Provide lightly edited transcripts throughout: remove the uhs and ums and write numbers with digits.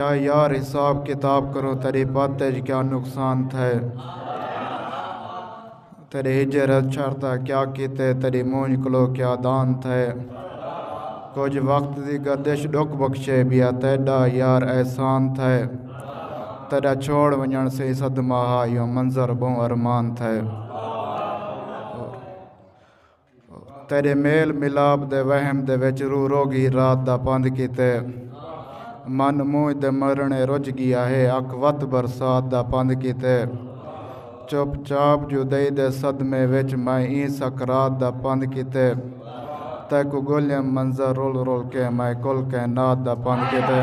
क्या यार हिसाब किताब करो तेरी बातें क्या नुकसान थे। तेरे हिजरत छड़ता क्या कीते तेरी मूंज कलो क्या दान थे। कुछ वक्त दी गर्दिश डुक बख्शे बिया तेडा यार एहसान थे। तेरा छोड़ वञण से सदमा हा यो मंजर बो अरमान थे। तेरे मेल मिलाप दे वहम दे विच रू रोगी रात दा पंध कीते। मन मूंह दे मरने रुझ गया है अख वत बरसात दा पंध कीते। चुप चाप जुदई दे सदमे विच मैं ई सकरात दा पंध कीते। तैकू गोलियम मंजर रोल रोल के मैं कुल के नात दा पंध कीते।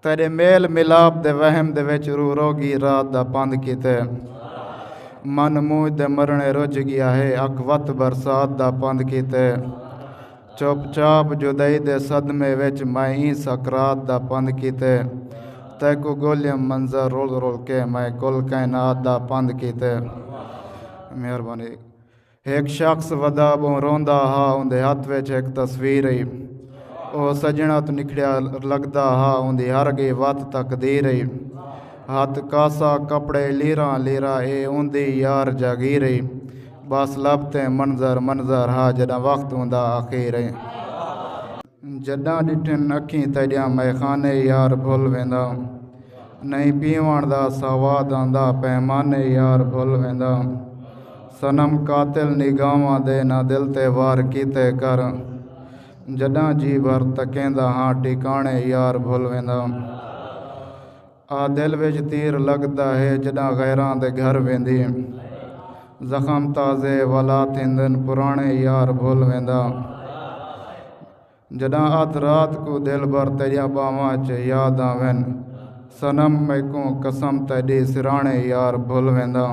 तेरे मेल मिलाप दे वहम दे विच रू रोगी रात दा पंध कीते। मन मूंह दे मरने रुझ गया है अख वत बरसात दा पंध कीते। चुप चाप जुदई दे सदमे विच मैं ई सकरात दा पंध कीते। तैकू गोलियम मंजर रोल रोल के मैं कुल कायनात दा पंध कीते। मेहरबानी। एक शख्स वदा बो रोंदा हा उंदे हथ विच एक तस्वीर ही। ओ सजना तो निखड़िया लगदा हा उंदी हर गई वत तकदीर ही। हाथ कासा कपड़े लीरा लीरा ए उंदी यार जागीर ही। बस लबते मंजर मंजर हा जदा वक्त उंदा आखिर ही। जदा डिठन अखी तेरिया मैखाने यार भुल वेंदा। नहीं पीवण दा सवाद आंदा पैमाने यार भुल वेंदा। सनम कातिल निगाहां दे ना दिल ते वार कीते कर। जदा जी भर तकेंदा हाँ ठिकाने यार भुल वेंदा। आ दिल विच तीर लगदा है जदा गैरां दे घर वेंदी। जख्म ताज़े वला थिंदन पुराने यार भुल वेंदा। जदा अध रात को दिल भर तेरिया बावां च याद आवन। सनम मैकू कसम तेरी सिराने यार भुल वेंदा।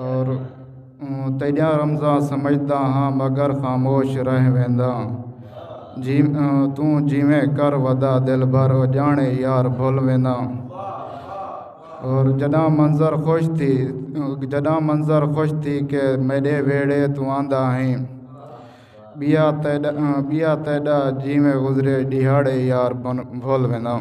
और तेरिया रमज़ा समझदा हाँ मगर खामोश रह वेंदा। जी तू जिमें कर वदा दिल भर जाने यार भुल वेंदा। और जदा मंजर खुश थी के मेरे वेड़े तू आंदा है। बिया तेडा जिमें गुजरे दिहाड़े यार भुल वेंदा।